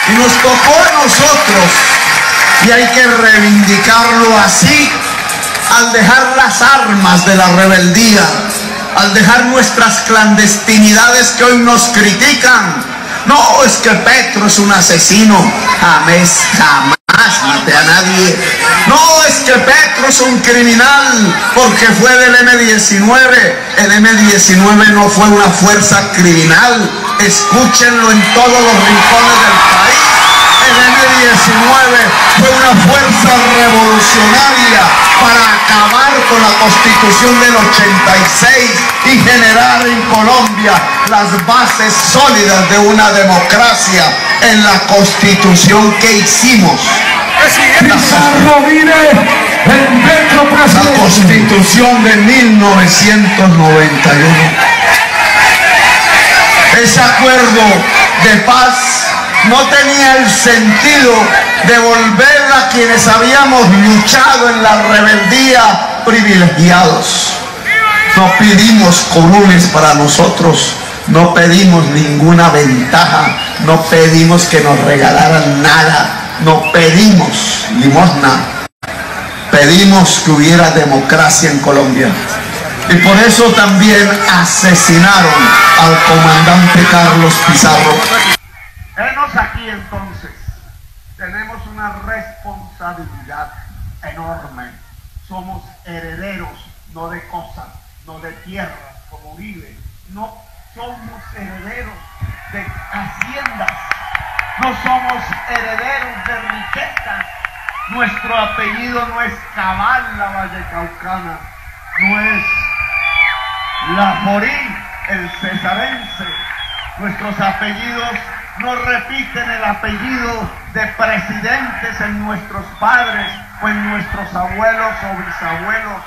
Y nos tocó a nosotros, y hay que reivindicarlo así, al dejar las armas de la rebeldía, al dejar nuestras clandestinidades que hoy nos critican. No, es que Petro es un asesino. Jamás maté a nadie. No, es que Petro es un criminal porque fue del M-19. El M-19 no fue una fuerza criminal. Escúchenlo en todos los rincones del país. El M-19 fue una fuerza revolucionaria para acabar con la Constitución del 86 y generar en Colombia las bases sólidas de una democracia en la Constitución que hicimos. La Constitución de 1991. Ese acuerdo de paz no tenía el sentido de volver a quienes habíamos luchado en la rebeldía privilegiados. No pedimos curules para nosotros, no pedimos ninguna ventaja, no pedimos que nos regalaran nada, no pedimos limosna, pedimos que hubiera democracia en Colombia. Y por eso también asesinaron al comandante Carlos Pizarro. Venos aquí entonces, tenemos una responsabilidad enorme. Somos herederos, no de cosas, no de tierras como Uribe. No somos herederos de haciendas, no somos herederos de riquezas. Nuestro apellido no es Cabal, la Vallecaucana, no es Laforí, el cesarense. Nuestros apellidos no repiten el apellido de presidentes en nuestros padres o en nuestros abuelos o bisabuelos.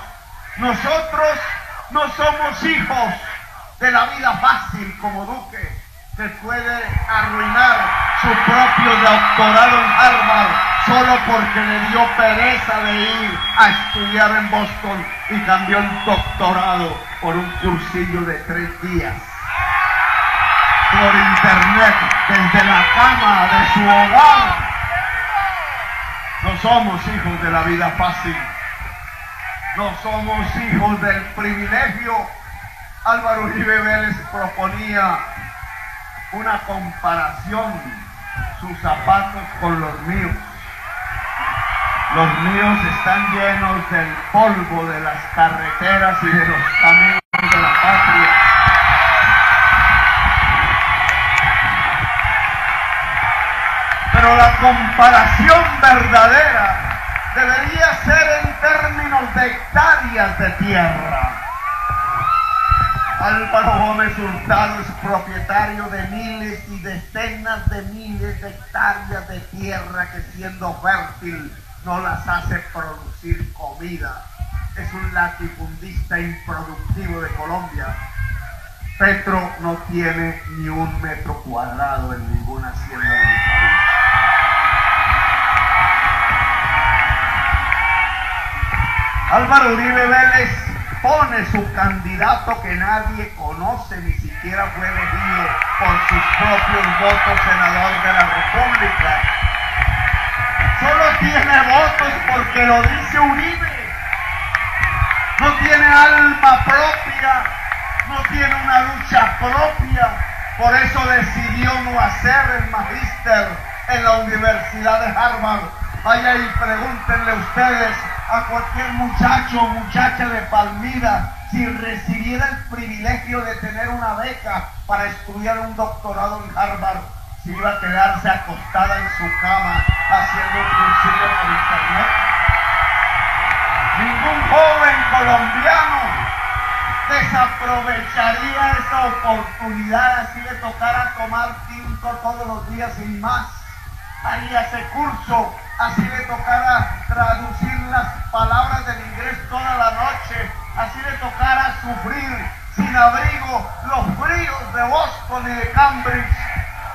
Nosotros no somos hijos de la vida fácil como Duque, que puede arruinar su propio doctorado en Harvard solo porque le dio pereza de ir a estudiar en Boston y cambió el doctorado por un cursillo de 3 días por internet desde la cama de su hogar. No somos hijos de la vida fácil, no somos hijos del privilegio. Álvaro Uribe Vélez proponía una comparación, sus zapatos con los míos. Los míos están llenos del polvo de las carreteras y de los caminos de la patria. Pero la comparación verdadera debería ser en términos de hectáreas de tierra. Álvaro Gómez Hurtado es propietario de miles y decenas de miles de hectáreas de tierra que, siendo fértil, no las hace producir comida. Es un latifundista improductivo de Colombia. Petro no tiene ni 1 metro cuadrado en ninguna hacienda del país. Álvaro Uribe Vélez pone su candidato que nadie conoce, ni siquiera fue elegido por sus propios votos senador de la República. Solo tiene votos porque lo dice Uribe. No tiene alma propia, no tiene una lucha propia. Por eso decidió no hacer el magíster en la Universidad de Harvard. Vaya y pregúntenle ustedes a cualquier muchacho o muchacha de Palmira si recibiera el privilegio de tener una beca para estudiar un doctorado en Harvard, si iba a quedarse acostada en su cama haciendo un cursillo por internet. Ningún joven colombiano desaprovecharía esa oportunidad, así le tocara tomar tinto todos los días sin más. Haría ese curso, así le tocara traducir las palabras del inglés toda la noche, así le tocara sufrir sin abrigo los fríos de Boston y de Cambridge.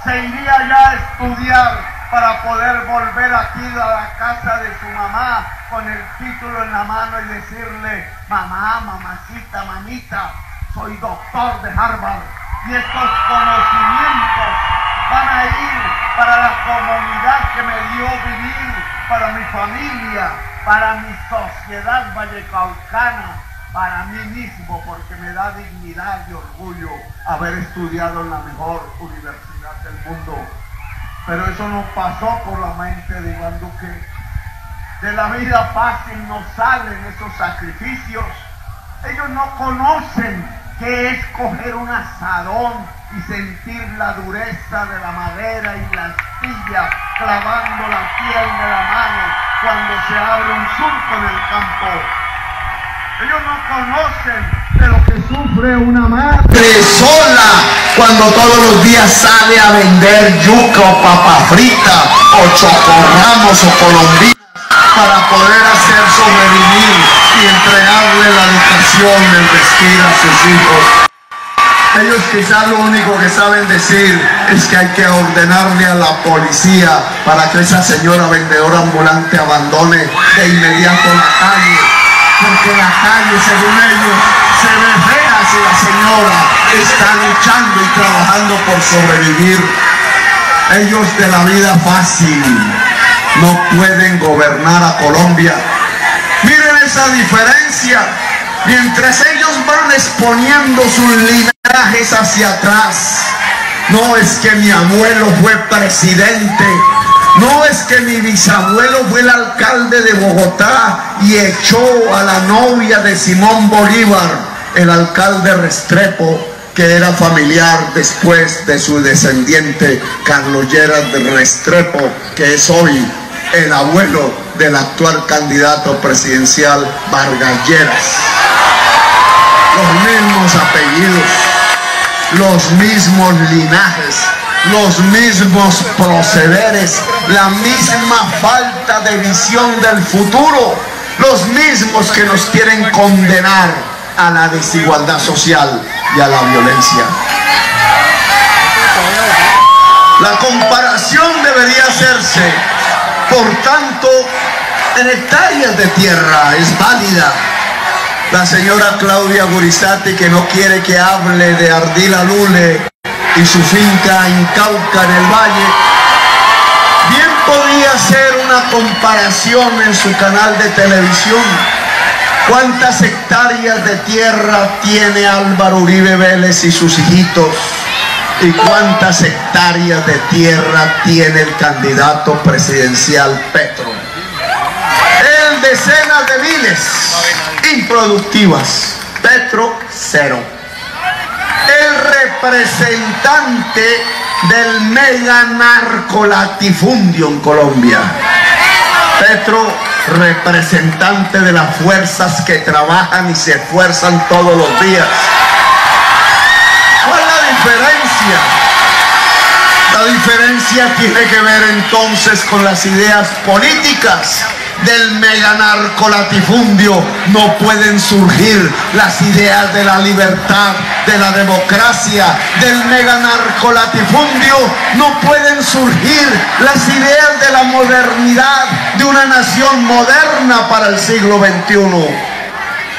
Se iría ya a estudiar para poder volver aquí a la casa de su mamá con el título en la mano y decirle: mamá, mamacita, mamita, soy doctor de Harvard, y estos conocimientos van a ir para la comunidad que me dio vivir, para mi familia, para mi sociedad vallecaucana, para mí mismo, porque me da dignidad y orgullo haber estudiado en la mejor universidad del mundo. Pero eso no pasó por la mente de Iván Duque. De la vida fácil no salen esos sacrificios. Ellos no conocen qué es coger un asadón y sentir la dureza de la madera y la astilla clavando la piel de la mano cuando se abre un surco en el campo. Ellos no conocen de lo que sufre una madre sola cuando todos los días sale a vender yuca o papa frita o chocorramos o colombinas para poder hacer sobrevivir y entregarle la educación, el vestir a sus hijos. Ellos quizás lo único que saben decir es que hay que ordenarle a la policía para que esa señora vendedora ambulante abandone de inmediato la calle, porque la calle, según ellos, se ve fea si la señora está luchando y trabajando por sobrevivir. Ellos de la vida fácil no pueden gobernar a Colombia. Miren esa diferencia. Mientras ellos van exponiendo sus linajes hacia atrás, no es que mi abuelo fue presidente, no es que mi bisabuelo fue el alcalde de Bogotá y echó a la novia de Simón Bolívar, el alcalde Restrepo, que era familiar después de su descendiente Carlos Lleras de Restrepo, que es hoy el abuelo del actual candidato presidencial Vargas Lleras. Los mismos apellidos, los mismos linajes, los mismos procederes, la misma falta de visión del futuro, los mismos que nos quieren condenar a la desigualdad social y a la violencia. La comparación debería hacerse, por tanto, en hectáreas de tierra, es válida. La señora Claudia Gurizati, que no quiere que hable de Ardila Lule y su finca en Cauca, en el Valle, bien podía hacer una comparación en su canal de televisión. ¿Cuántas hectáreas de tierra tiene Álvaro Uribe Vélez y sus hijitos? ¿Y cuántas hectáreas de tierra tiene el candidato presidencial Petro? Él decenas de miles improductivas, Petro cero. El representante del mega narcolatifundio en Colombia. Petro, representante de las fuerzas que trabajan y se esfuerzan todos los días. ¿Cuál es la diferencia? La diferencia tiene que ver entonces con las ideas políticas del mega narcolatifundio. No pueden surgir las ideas de la libertad, de la democracia. Del mega narcolatifundio no pueden surgir las ideas de la modernidad, de una nación moderna para el siglo XXI.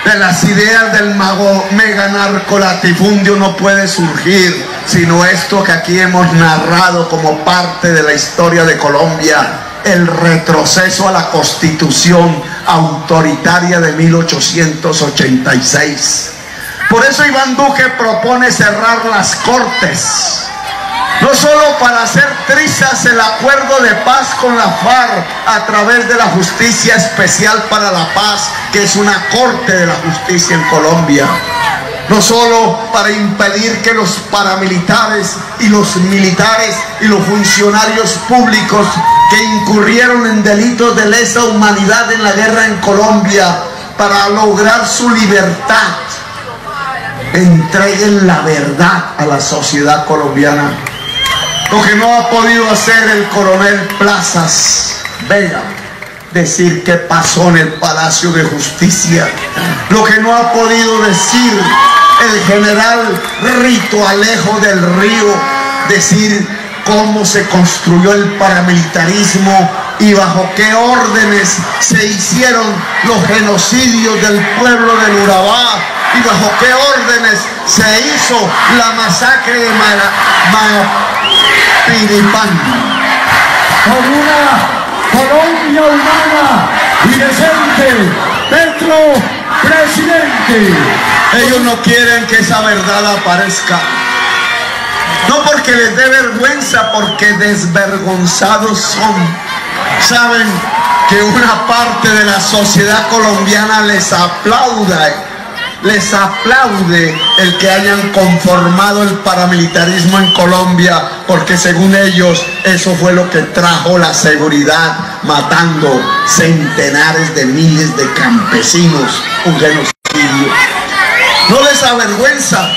De las ideas del mega narcolatifundio no puede surgir sino esto que aquí hemos narrado como parte de la historia de Colombia: el retroceso a la Constitución autoritaria de 1886. Por eso Iván Duque propone cerrar las cortes, no solo para hacer trizas el acuerdo de paz con la FARC a través de la Justicia Especial para la Paz, que es una corte de la justicia en Colombia, no solo para impedir que los paramilitares y los militares y los funcionarios públicos que incurrieron en delitos de lesa humanidad en la guerra en Colombia, para lograr su libertad, entreguen la verdad a la sociedad colombiana. Lo que no ha podido hacer el coronel Plazas Vega, decir qué pasó en el Palacio de Justicia. Lo que no ha podido decir el general Rito Alejo del Río, decir cómo se construyó el paramilitarismo y bajo qué órdenes se hicieron los genocidios del pueblo del Urabá y bajo qué órdenes se hizo la masacre de Mapiripán. con una Colombia humana y decente. Petro, presidente. Ellos no quieren que esa verdad aparezca. No porque les dé vergüenza, porque desvergonzados son. Saben que una parte de la sociedad colombiana les aplaude el que hayan conformado el paramilitarismo en Colombia, porque según ellos eso fue lo que trajo la seguridad, matando centenares de miles de campesinos, un genocidio. No les avergüenza,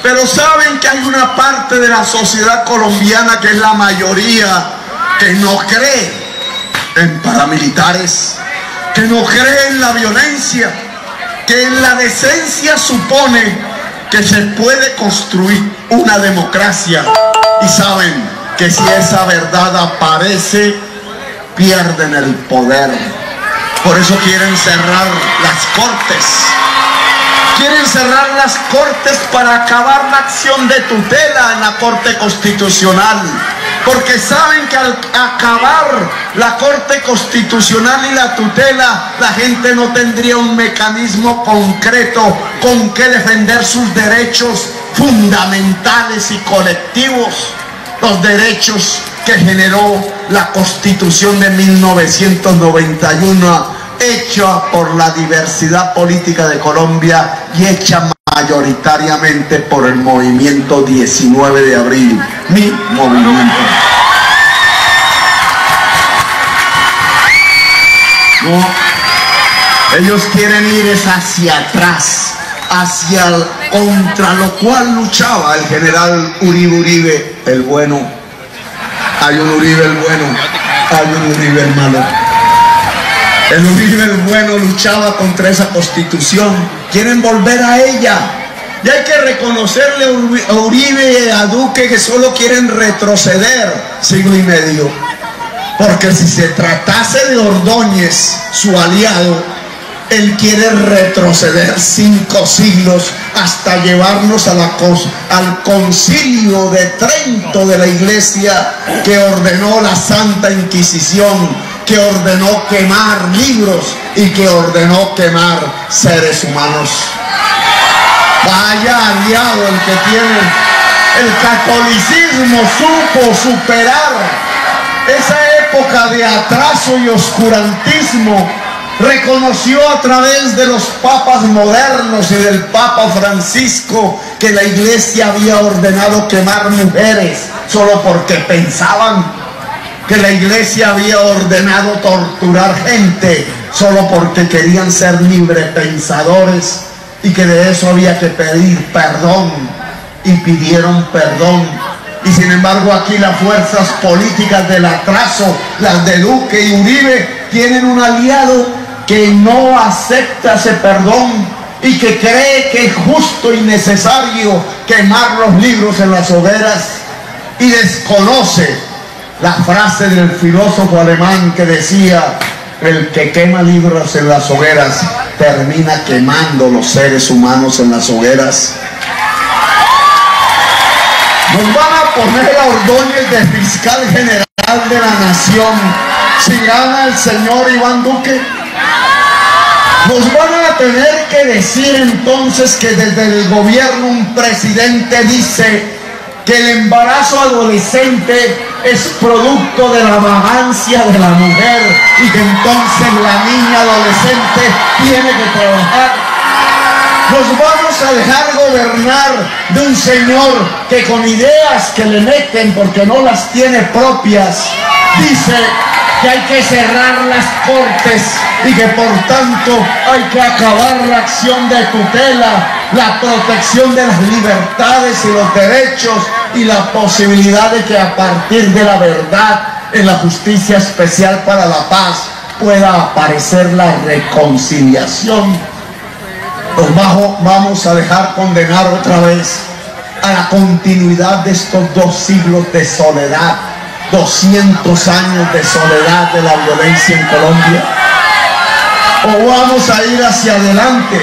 pero saben que hay una parte de la sociedad colombiana, que es la mayoría, que no cree en paramilitares, que no cree en la violencia, que en la decencia supone que se puede construir una democracia, y saben que si esa verdad aparece, pierden el poder. Por eso quieren cerrar las cortes. Quieren cerrar las cortes para acabar la acción de tutela en la Corte Constitucional, porque saben que al acabar la Corte Constitucional y la tutela, la gente no tendría un mecanismo concreto con que defender sus derechos fundamentales y colectivos, los derechos que generó la Constitución de 1991, hecha por la diversidad política de Colombia y hecha mayoritariamente por el movimiento 19 de abril, mi movimiento. No, ellos quieren ir hacia atrás, contra lo cual luchaba el general Uribe el bueno. Hay un Uribe el bueno, hay un Uribe el malo. El Uribe el bueno luchaba contra esa constitución. Quieren volver a ella. Y hay que reconocerle a Uribe y a Duque que solo quieren retroceder siglo y medio. Porque si se tratase de Ordóñez, su aliado, él quiere retroceder 5 siglos hasta llevarnos al concilio de Trento de la Iglesia, que ordenó la Santa Inquisición, que ordenó quemar libros y que ordenó quemar seres humanos. Vaya aliado el que tiene. El catolicismo supo superar esa época de atraso y oscurantismo. Reconoció a través de los papas modernos y del Papa Francisco que la Iglesia había ordenado quemar mujeres solo porque pensaban, que la Iglesia había ordenado torturar gente solo porque querían ser librepensadores, y que de eso había que pedir perdón, y pidieron perdón. Y sin embargo aquí las fuerzas políticas del atraso, las de Duque y Uribe, tienen un aliado que no acepta ese perdón y que cree que es justo y necesario quemar los libros en las hogueras, y desconoce la frase del filósofo alemán que decía: el que quema libros en las hogueras termina quemando los seres humanos en las hogueras. Nos van a poner a Ordóñez de fiscal general de la nación si gana el señor Iván Duque. Nos van a tener que decir entonces que desde el gobierno un presidente dice que el embarazo adolescente es producto de la vagancia de la mujer, y que entonces la niña adolescente tiene que trabajar. Nos vamos a dejar gobernar de un señor que, con ideas que le meten porque no las tiene propias, dice que hay que cerrar las cortes y que por tanto hay que acabar la acción de tutela, la protección de las libertades y los derechos, y la posibilidad de que a partir de la verdad en la justicia especial para la paz pueda aparecer la reconciliación. Nos vamos a dejar condenar otra vez a la continuidad de estos 2 siglos de soledad, 200 años de soledad de la violencia en Colombia, o vamos a ir hacia adelante.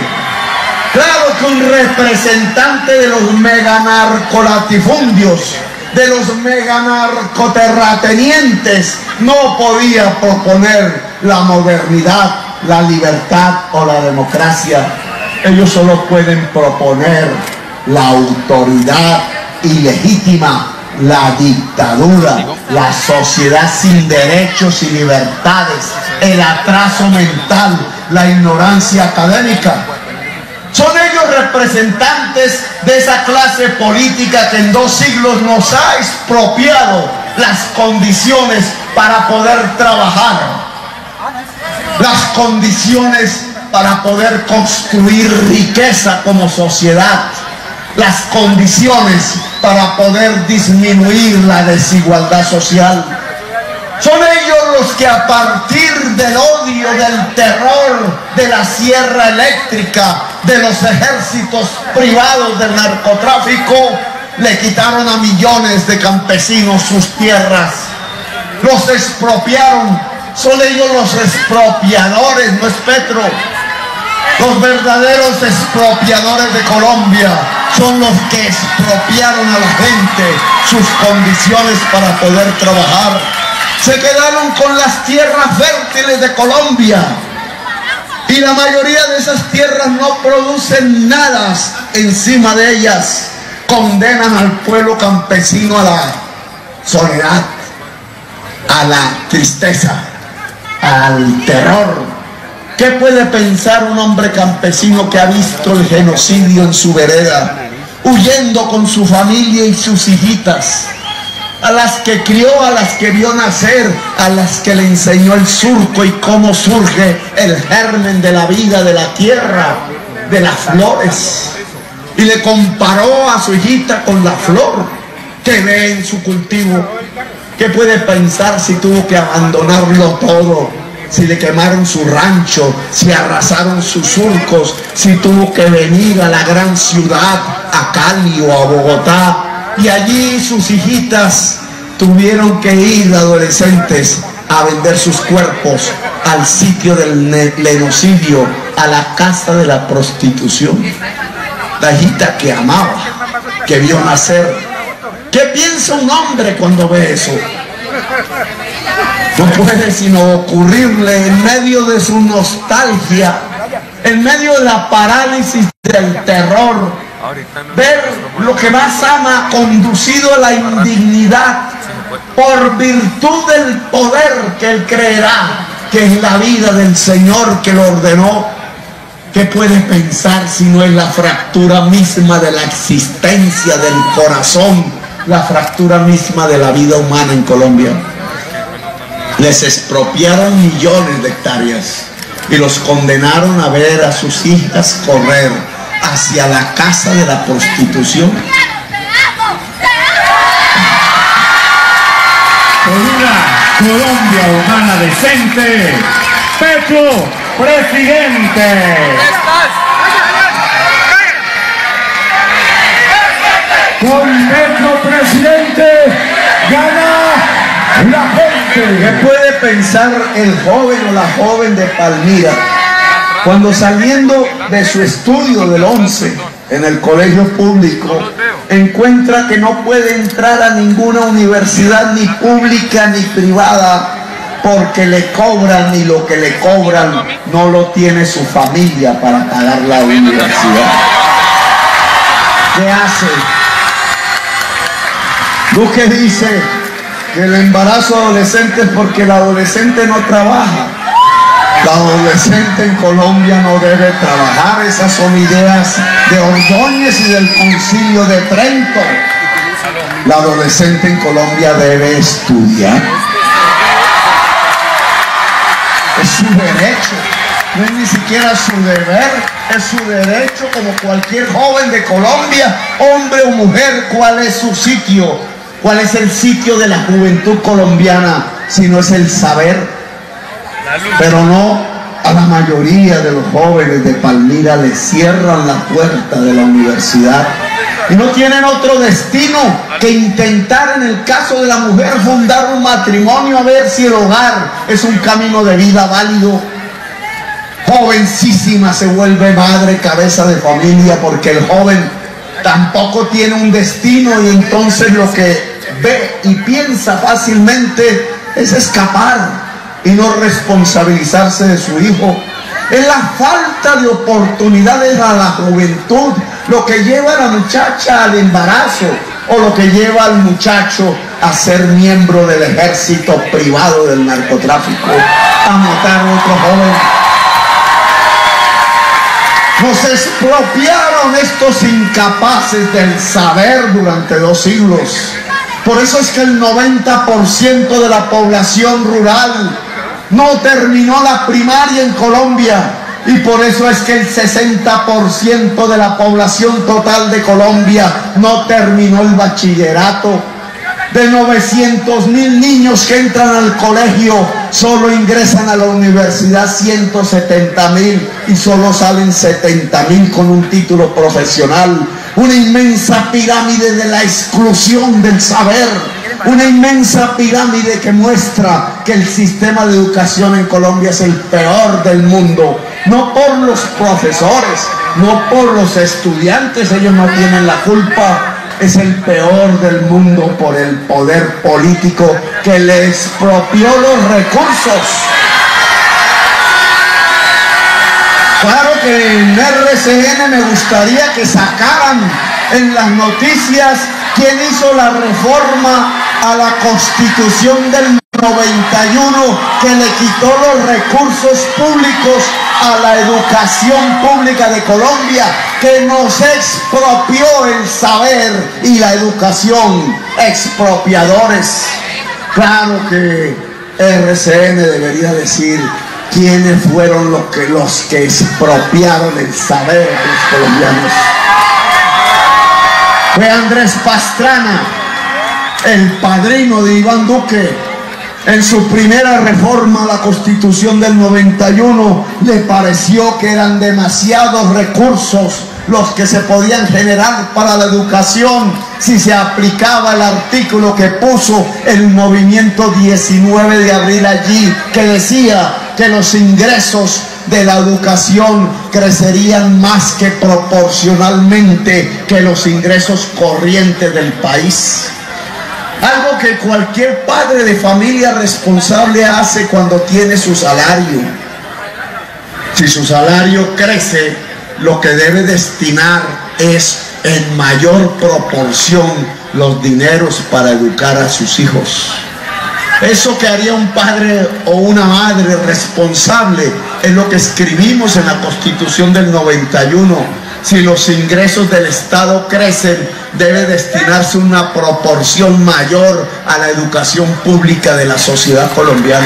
Claro que un representante de los meganarcolatifundios de los mega narcoterratenientes no podía proponer la modernidad, la libertad o la democracia. Ellos solo pueden proponer la autoridad ilegítima, la dictadura, la sociedad sin derechos y libertades, el atraso mental, la ignorancia académica. Son ellos representantes de esa clase política que en 2 siglos nos ha expropiado las condiciones para poder trabajar, las condiciones para poder construir riqueza como sociedad, las condiciones para poder disminuir la desigualdad social. Son ellos los que a partir del odio, del terror, de la sierra eléctrica, de los ejércitos privados del narcotráfico, le quitaron a millones de campesinos sus tierras. Los expropiaron. Son ellos los expropiadores, no es Petro. Los verdaderos expropiadores de Colombia son los que expropiaron a la gente sus condiciones para poder trabajar. Se quedaron con las tierras fértiles de Colombia y la mayoría de esas tierras no producen nada encima de ellas. Condenan al pueblo campesino a la soledad, a la tristeza, al terror. ¿Qué puede pensar un hombre campesino que ha visto el genocidio en su vereda, huyendo con su familia y sus hijitas, a las que crió, a las que vio nacer, a las que le enseñó el surco y cómo surge el germen de la vida, de la tierra, de las flores? Y le comparó a su hijita con la flor que ve en su cultivo. ¿Qué puede pensar si tuvo que abandonarlo todo? Si le quemaron su rancho, si arrasaron sus surcos, si tuvo que venir a la gran ciudad, a Cali o a Bogotá, y allí sus hijitas tuvieron que ir, adolescentes, a vender sus cuerpos al sitio del genocidio, a la casa de la prostitución. La hijita que amaba, que vio nacer. ¿Qué piensa un hombre cuando ve eso? No puede sino ocurrirle en medio de su nostalgia, en medio de la parálisis del terror, ver lo que más ama conducido a la indignidad por virtud del poder que él creerá que es la vida del Señor que lo ordenó. ¿Qué puede pensar si no es la fractura misma de la existencia del corazón, la fractura misma de la vida humana en Colombia? Les expropiaron millones de hectáreas y los condenaron a ver a sus hijas correr hacia la casa de la prostitución. Por una Colombia humana decente, Petro, presidente. Con Petro, presidente, gana la gente. ¿Qué puede pensar el joven o la joven de Palmira cuando saliendo de su estudio del 11 en el colegio público encuentra que no puede entrar a ninguna universidad, ni pública ni privada, porque le cobran, y lo que le cobran no lo tiene su familia para pagar la universidad? ¿Qué hace? Duque dice que el embarazo adolescente es porque el adolescente no trabaja. La adolescente en Colombia no debe trabajar. Esas son ideas de Ordóñez y del Concilio de Trento. La adolescente en Colombia debe estudiar. Es su derecho, no es ni siquiera su deber, es su derecho como cualquier joven de Colombia, hombre o mujer. ¿Cuál es su sitio? ¿Cuál es el sitio de la juventud colombiana si no es el saber? Pero no, a la mayoría de los jóvenes de Palmira les cierran la puerta de la universidad y no tienen otro destino que intentar, en el caso de la mujer, fundar un matrimonio, a ver si el hogar es un camino de vida válido. Jovencísima se vuelve madre, cabeza de familia, porque el joven tampoco tiene un destino, y entonces lo que ve y piensa fácilmente es escapar y no responsabilizarse de su hijo. Es la falta de oportunidades a la juventud lo que lleva a la muchacha al embarazo o lo que lleva al muchacho a ser miembro del ejército privado del narcotráfico, a matar a otro joven. Nos expropiaron estos incapaces del saber durante 2 siglos. Por eso es que el 90% de la población rural no terminó la primaria en Colombia, y por eso es que el 60% de la población total de Colombia no terminó el bachillerato. De 900.000 niños que entran al colegio, solo ingresan a la universidad 170.000 y solo salen 70.000 con un título profesional. Una inmensa pirámide de la exclusión del saber, una inmensa pirámide que muestra que el sistema de educación en Colombia es el peor del mundo. No por los profesores, no por los estudiantes, ellos no tienen la culpa. Es el peor del mundo por el poder político que le expropió los recursos. Claro que en RCN me gustaría que sacaran en las noticias quién hizo la reforma a la Constitución del 91 que le quitó los recursos públicos a la educación pública de Colombia, que nos expropió el saber y la educación. Expropiadores. Claro que RCN debería decir quiénes fueron los que expropiaron el saber de los colombianos. Fue Andrés Pastrana, el padrino de Iván Duque. En su primera reforma a la Constitución del 91 le pareció que eran demasiados recursos los que se podían generar para la educación si se aplicaba el artículo que puso el movimiento 19 de abril allí, que decía que los ingresos de la educación crecerían más que proporcionalmente que los ingresos corrientes del país. Algo que cualquier padre de familia responsable hace cuando tiene su salario. Si su salario crece, lo que debe destinar es en mayor proporción los dineros para educar a sus hijos. Eso que haría un padre o una madre responsable es lo que escribimos en la Constitución del 91. Si los ingresos del Estado crecen, debe destinarse una proporción mayor a la educación pública de la sociedad colombiana.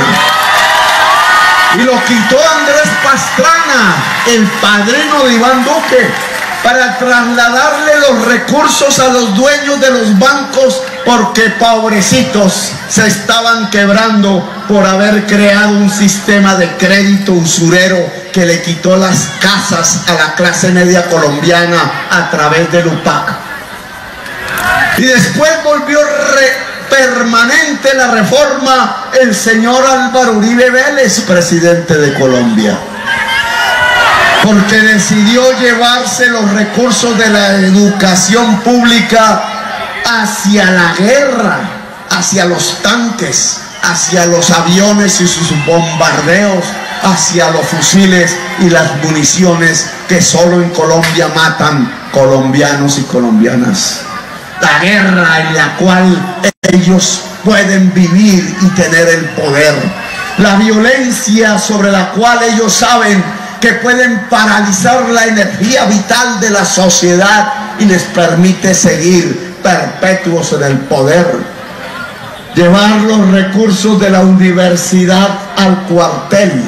Y lo quitó Andrés Pastrana, el padrino de Iván Duque, para trasladarle los recursos a los dueños de los bancos, porque pobrecitos se estaban quebrando por haber creado un sistema de crédito usurero que le quitó las casas a la clase media colombiana a través del UPAC. Y después volvió permanente la reforma el señor Álvaro Uribe Vélez, presidente de Colombia, porque decidió llevarse los recursos de la educación pública hacia la guerra, hacia los tanques, hacia los aviones y sus bombardeos, hacia los fusiles y las municiones que solo en Colombia matan colombianos y colombianas. La guerra en la cual ellos pueden vivir y tener el poder. La violencia sobre la cual ellos saben que pueden paralizar la energía vital de la sociedad y les permite seguir perpetuos en el poder. Llevar los recursos de la universidad al cuartel.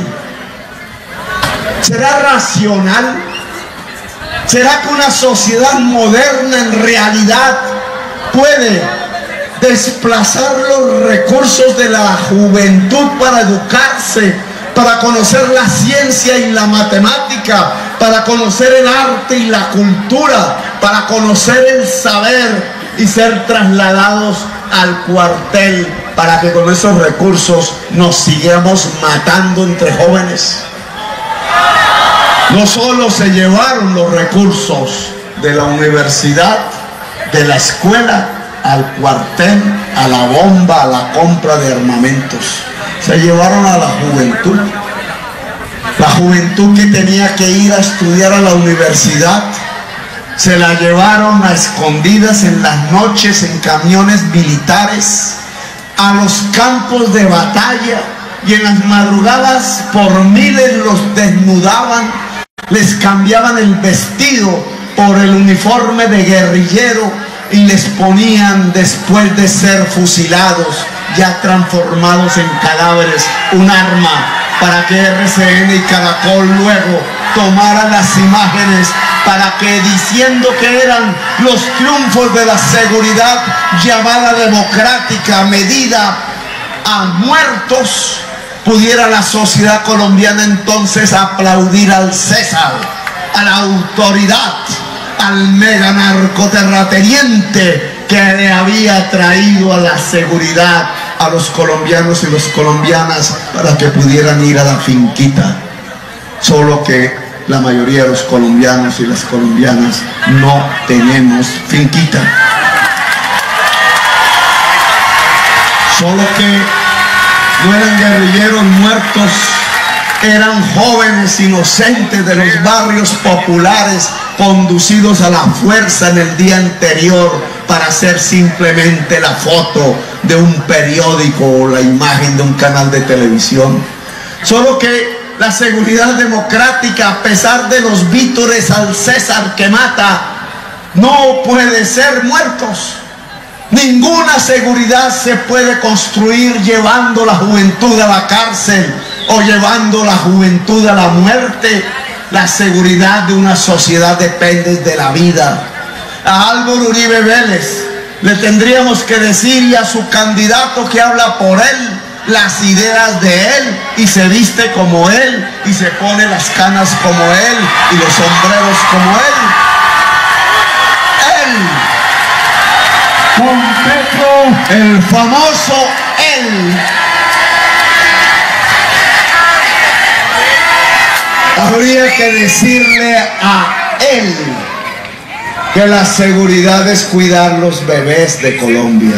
¿Será racional? ¿Será que una sociedad moderna en realidad puede desplazar los recursos de la juventud para educarse, para conocer la ciencia y la matemática, para conocer el arte y la cultura, para conocer el saber y ser trasladados al cuartel para que con esos recursos nos sigamos matando entre jóvenes? No solo se llevaron los recursos de la universidad, de la escuela, al cuartel, a la bomba, a la compra de armamentos. Se llevaron a la juventud. La juventud que tenía que ir a estudiar a la universidad, se la llevaron a escondidas en las noches en camiones militares a los campos de batalla, y en las madrugadas por miles los desnudaban, les cambiaban el vestido por el uniforme de guerrillero y les ponían, después de ser fusilados, ya transformados en cadáveres, un arma para que RCN y Caracol luego tomaran las imágenes para que, diciendo que eran los triunfos de la seguridad llamada democrática, medida a muertos, pudiera la sociedad colombiana entonces aplaudir al César, a la autoridad, al mega narcoterrateniente que le había traído a la seguridad a los colombianos y las colombianas para que pudieran ir a la finquita. Solo que la mayoría de los colombianos y las colombianas no tenemos finquita. Solo que no eran guerrilleros muertos, eran jóvenes inocentes de los barrios populares, conducidos a la fuerza en el día anterior para hacer simplemente la foto de un periódico o la imagen de un canal de televisión. Solo que la seguridad democrática, a pesar de los vítores al César que mata, no puede ser muertos. Ninguna seguridad se puede construir llevando la juventud a la cárcel o llevando la juventud a la muerte. La seguridad de una sociedad depende de la vida. A Álvaro Uribe Vélez le tendríamos que decir, y a su candidato que habla por él, las ideas de él, y se viste como él, y se pone las canas como él, y los sombreros como él. Con Petro, El famoso él. Habría que decirle a él que la seguridad es cuidar los bebés de Colombia.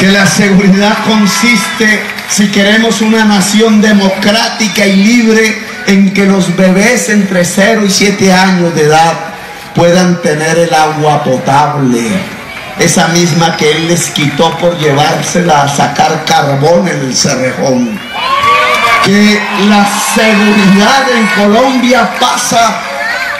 Que la seguridad consiste, si queremos una nación democrática y libre, en que los bebés entre 0 y 7 años de edad puedan tener el agua potable, esa misma que él les quitó por llevársela a sacar carbón en el Cerrejón. Que la seguridad en Colombia pasa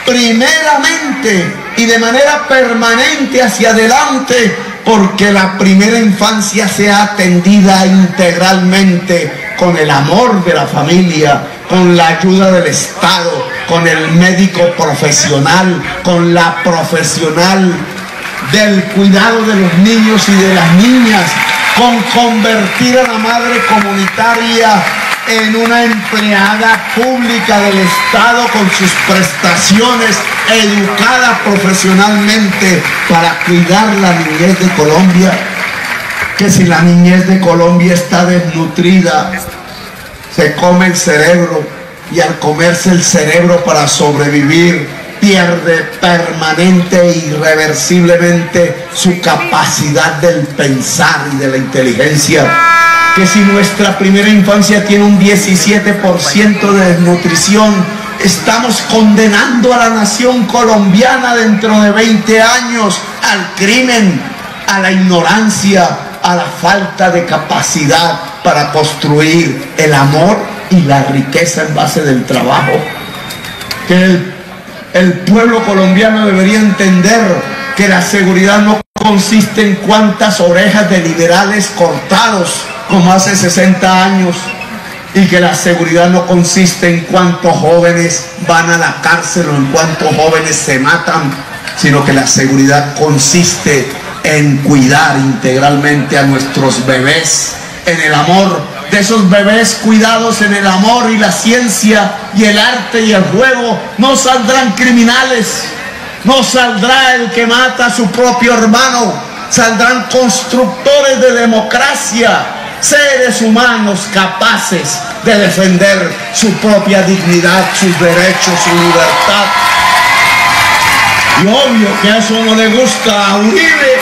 primeramente y de manera permanente hacia adelante porque la primera infancia sea atendida integralmente con el amor de la familia, con la ayuda del Estado, con el médico profesional, con la profesional del cuidado de los niños y de las niñas, con convertir a la madre comunitaria en una empleada pública del Estado con sus prestaciones, educada profesionalmente para cuidar la niñez de Colombia. Que si la niñez de Colombia está desnutrida, se come el cerebro, y al comerse el cerebro para sobrevivir, pierde permanente e irreversiblemente su capacidad del pensar y de la inteligencia. Que si nuestra primera infancia tiene un 17% de desnutrición, estamos condenando a la nación colombiana dentro de 20 años al crimen, a la ignorancia, a la falta de capacidad para construir el amor y la riqueza en base del trabajo. Que el pueblo colombiano debería entender que la seguridad no consiste en cuántas orejas de liberales cortados como hace 60 años, y que la seguridad no consiste en cuántos jóvenes van a la cárcel o en cuántos jóvenes se matan, sino que la seguridad consiste en cuidar integralmente a nuestros bebés, en el amor de esos bebés cuidados en el amor y la ciencia y el arte y el juego. No saldrán criminales, no saldrá el que mata a su propio hermano, saldrán constructores de democracia, seres humanos capaces de defender su propia dignidad, sus derechos, su libertad. Y obvio que a eso no le gusta a Uribe,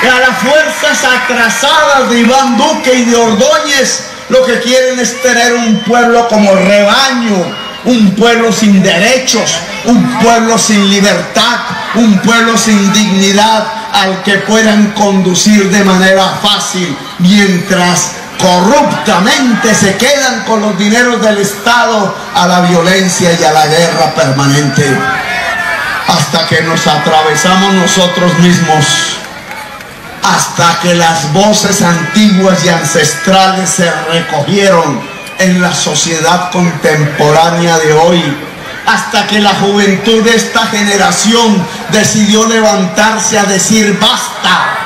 Y a las fuerzas atrasadas de Iván Duque y de Ordóñez, lo que quieren es tener un pueblo como rebaño, un pueblo sin derechos, un pueblo sin libertad, un pueblo sin dignidad, al que puedan conducir de manera fácil, mientras corruptamente se quedan con los dineros del Estado a la violencia y a la guerra permanente, hasta que nos atravesamos nosotros mismos, hasta que las voces antiguas y ancestrales se recogieron en la sociedad contemporánea de hoy, hasta que la juventud de esta generación decidió levantarse a decir basta,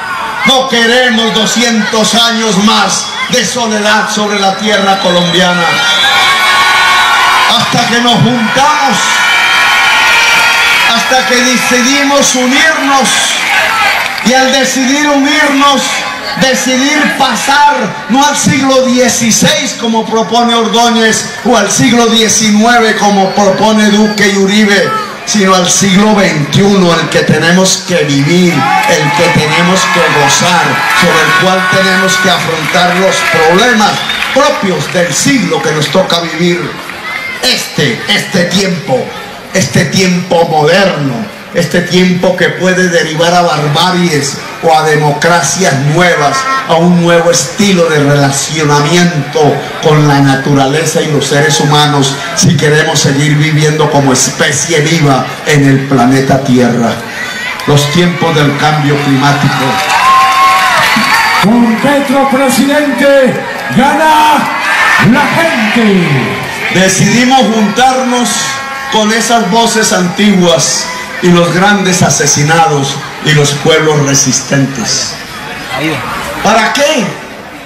no queremos 200 años más de soledad sobre la tierra colombiana, hasta que nos juntamos, hasta que decidimos unirnos, y al decidir unirnos, decidir pasar no al siglo XVI como propone Ordóñez o al siglo XIX como propone Duque y Uribe, sino al siglo XXI, el que tenemos que vivir, el que tenemos que gozar, sobre el cual tenemos que afrontar los problemas propios del siglo que nos toca vivir. Este tiempo moderno, este tiempo que puede derivar a barbaries o a democracias nuevas, a un nuevo estilo de relacionamiento con la naturaleza y los seres humanos, si queremos seguir viviendo como especie viva en el planeta Tierra. Los tiempos del cambio climático. Con Petro presidente, gana la gente. Decidimos juntarnos con esas voces antiguas y los grandes asesinados y los pueblos resistentes. ¿Para qué?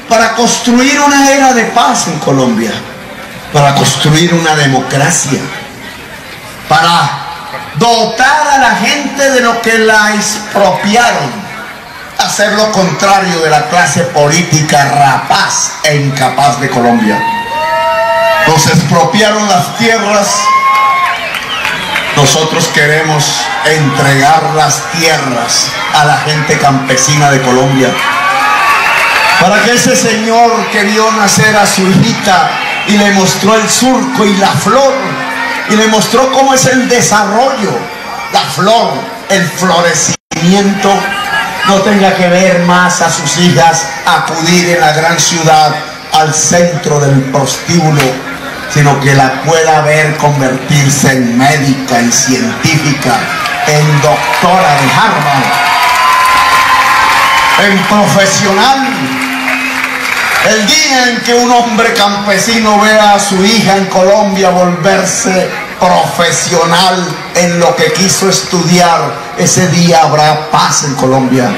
Para construir una era de paz en Colombia, para construir una democracia, para dotar a la gente de lo que la expropiaron, hacer lo contrario de la clase política rapaz e incapaz de Colombia. Nos expropiaron las tierras. Nosotros queremos entregar las tierras a la gente campesina de Colombia, para que ese señor que vio nacer a su hijita y le mostró el surco y la flor, y le mostró cómo es el desarrollo, la flor, el florecimiento, no tenga que ver más a sus hijas acudir en la gran ciudad al centro del prostíbulo, sino que la pueda ver convertirse en médica, en científica, en doctora de Harvard, en profesional. El día en que un hombre campesino vea a su hija en Colombia volverse profesional en lo que quiso estudiar, ese día habrá paz en Colombia.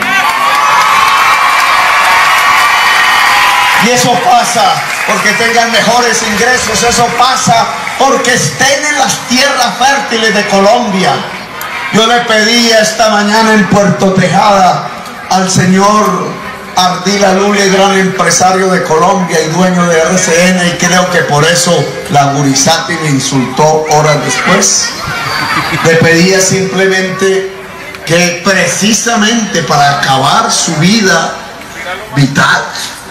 Y eso pasa porque tengan mejores ingresos, eso pasa porque estén en las tierras fértiles de Colombia. Yo le pedí esta mañana en Puerto Tejada al señor Ardila Lulia, gran empresario de Colombia y dueño de RCN, y creo que por eso la Gurizati me insultó horas después. Le pedía simplemente que precisamente para acabar su vida vital,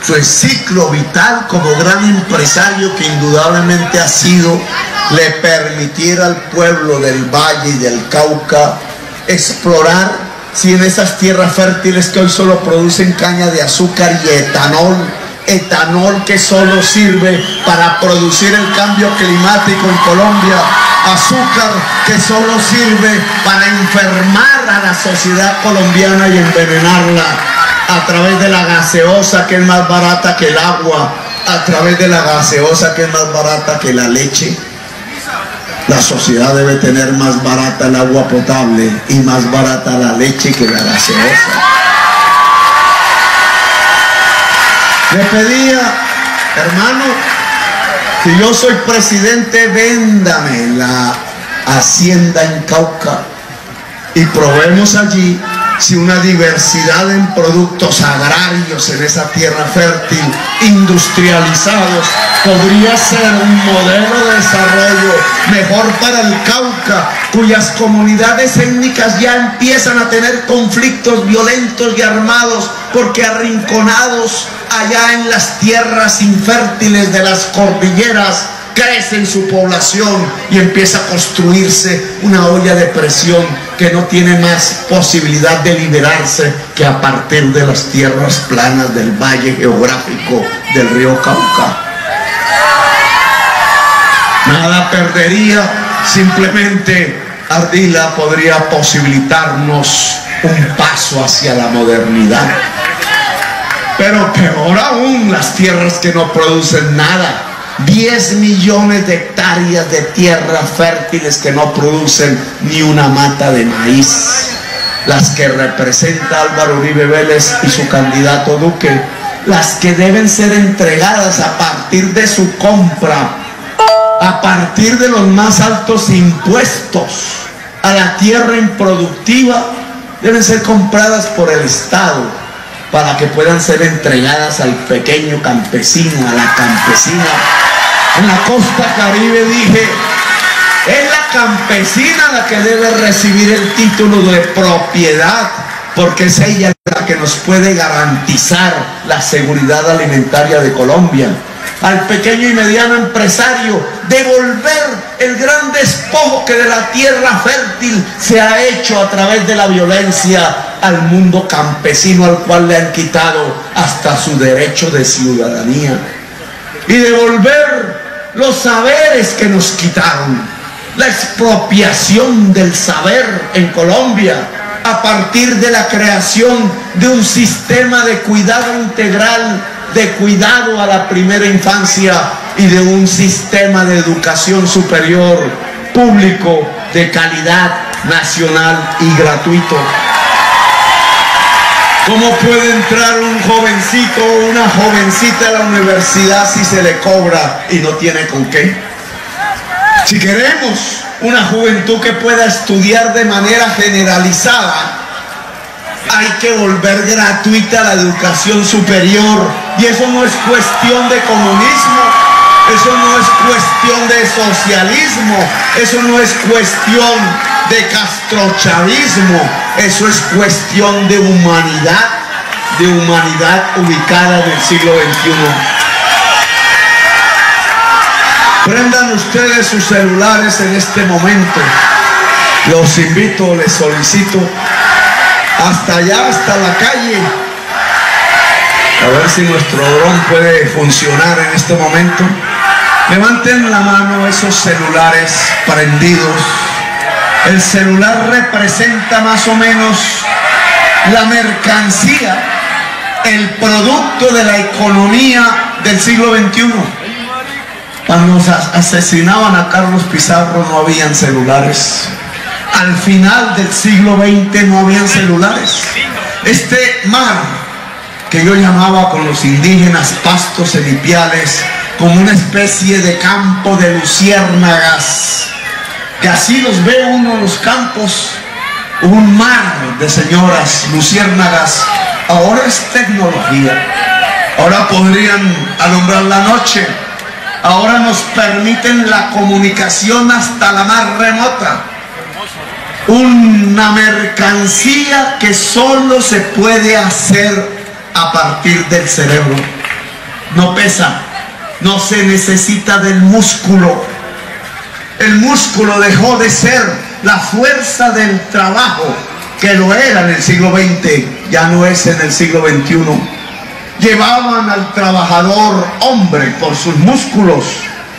su ciclo vital como gran empresario que indudablemente ha sido, le permitiera al pueblo del Valle y del Cauca explorar si en esas tierras fértiles que hoy solo producen caña de azúcar y etanol que solo sirve para producir el cambio climático en Colombia, azúcar que solo sirve para enfermar a la sociedad colombiana y envenenarla a través de la gaseosa que es más barata que el agua, a través de la gaseosa que es más barata que la leche. La sociedad debe tener más barata el agua potable y más barata la leche que la gaseosa. Le pedía, hermano, si yo soy presidente, véndame la hacienda en Cauca y probemos allí si una diversidad en productos agrarios en esa tierra fértil, industrializados, podría ser un modelo de desarrollo mejor para el Cauca, cuyas comunidades étnicas ya empiezan a tener conflictos violentos y armados porque arrinconados allá en las tierras infértiles de las cordilleras crece en su población y empieza a construirse una olla de presión que no tiene más posibilidad de liberarse que a partir de las tierras planas del valle geográfico del río Cauca. Nada perdería, simplemente Ardila podría posibilitarnos un paso hacia la modernidad. Pero peor aún, las tierras que no producen nada. 10 millones de hectáreas de tierras fértiles que no producen ni una mata de maíz. Las que representa Álvaro Uribe Vélez y su candidato Duque, las que deben ser entregadas a partir de su compra, a partir de los más altos impuestos a la tierra improductiva, deben ser compradas por el Estado para que puedan ser entregadas al pequeño campesino, a la campesina. En la costa Caribe dije, es la campesina la que debe recibir el título de propiedad, porque es ella la que nos puede garantizar la seguridad alimentaria de Colombia. Al pequeño y mediano empresario devolver el gran despojo que de la tierra fértil se ha hecho a través de la violencia al mundo campesino, al cual le han quitado hasta su derecho de ciudadanía, y devolver los saberes que nos quitaron, la expropiación del saber en Colombia a partir de la creación de un sistema de cuidado integral, de cuidado a la primera infancia y de un sistema de educación superior público de calidad nacional y gratuito. ¿Cómo puede entrar un jovencito o una jovencita a la universidad si se le cobra y no tiene con qué? Si queremos una juventud que pueda estudiar de manera generalizada, hay que volver gratuita la educación superior. Y eso no es cuestión de comunismo, eso no es cuestión de socialismo, eso no es cuestión de castrochavismo, eso es cuestión de humanidad ubicada en el siglo XXI. Prendan ustedes sus celulares en este momento. Los invito, les solicito, hasta allá, hasta la calle. A ver si nuestro dron puede funcionar en este momento. Levanten la mano esos celulares prendidos. El celular representa más o menos la mercancía, el producto de la economía del siglo XXI. Cuando asesinaban a Carlos Pizarro no habían celulares. Al final del siglo XX no habían celulares. Este mar, que yo llamaba con los indígenas pastos cenipiales, como una especie de campo de luciérnagas, que así los ve uno en los campos, un mar de señoras luciérnagas. Ahora es tecnología, ahora podrían alumbrar la noche, ahora nos permiten la comunicación hasta la más remota. Una mercancía que solo se puede hacer a partir del cerebro. No pesa, no se necesita del músculo. El músculo dejó de ser la fuerza del trabajo, que lo era en el siglo XX, ya no es en el siglo XXI. Llevaban al trabajador hombre por sus músculos,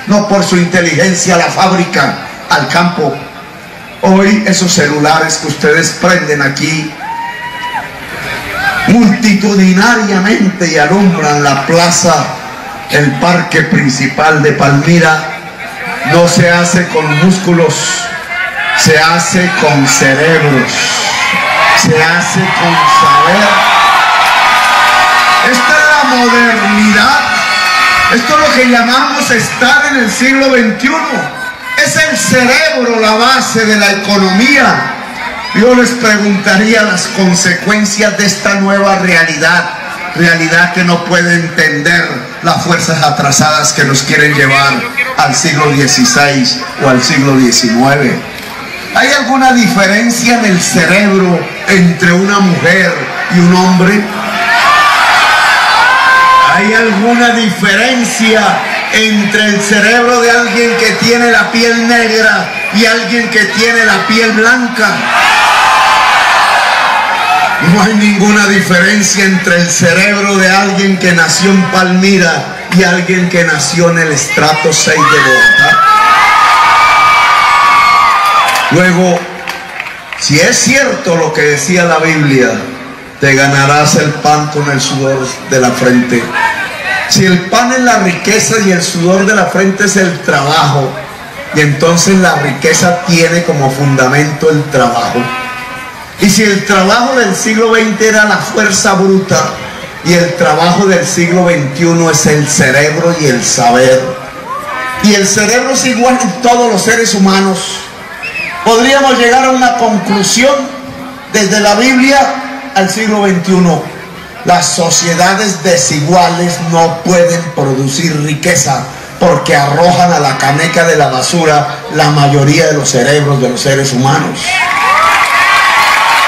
no por su inteligencia, a la fábrica, al campo. Hoy esos celulares que ustedes prenden aquí multitudinariamente y alumbran la plaza, el parque principal de Palmira, no se hace con músculos, se hace con cerebros, se hace con saber. Esta es la modernidad, esto es lo que llamamos estar en el siglo XXI. Es el cerebro la base de la economía. yo les preguntaría las consecuencias de esta nueva realidad que no puede entender las fuerzas atrasadas que nos quieren llevar al siglo XVI o al siglo XIX. ¿Hay alguna diferencia en el cerebro entre una mujer y un hombre? ¿Hay alguna diferencia entre el cerebro de alguien que tiene la piel negra y alguien que tiene la piel blanca? No hay ninguna diferencia entre el cerebro de alguien que nació en Palmira y alguien que nació en el estrato 6 de Bogotá. Luego, si es cierto lo que decía la Biblia, te ganarás el pan con el sudor de la frente. Si el pan es la riqueza y el sudor de la frente es el trabajo, y entonces la riqueza tiene como fundamento el trabajo. Y si el trabajo del siglo XX era la fuerza bruta, y el trabajo del siglo XXI es el cerebro y el saber, y el cerebro es igual en todos los seres humanos, podríamos llegar a una conclusión desde la Biblia al siglo XXI. Las sociedades desiguales no pueden producir riqueza porque arrojan a la caneca de la basura la mayoría de los cerebros de los seres humanos.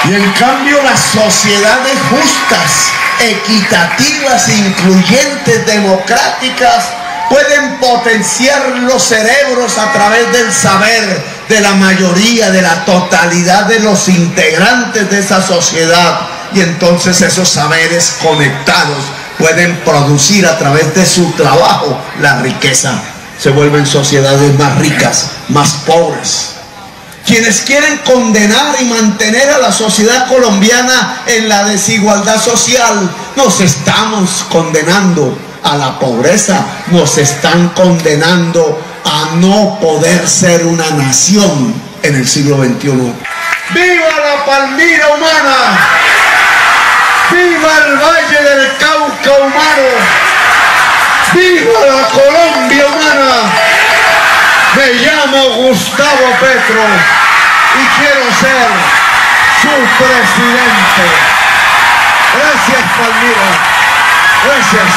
Y en cambio las sociedades justas, equitativas, incluyentes, democráticas, pueden potenciar los cerebros a través del saber de la mayoría, de la totalidad de los integrantes de esa sociedad. Y entonces esos saberes conectados pueden producir a través de su trabajo la riqueza. Se vuelven sociedades más ricas, más pobres. Quienes quieren condenar y mantener a la sociedad colombiana en la desigualdad social, nos estamos condenando a la pobreza, nos están condenando a no poder ser una nación en el siglo XXI. ¡Viva la Palmira humana! ¡Viva el Valle del Cauca humano! ¡Viva la Colombia humana! Me llamo Gustavo Petro y quiero ser su presidente. Gracias, Palmira. Gracias.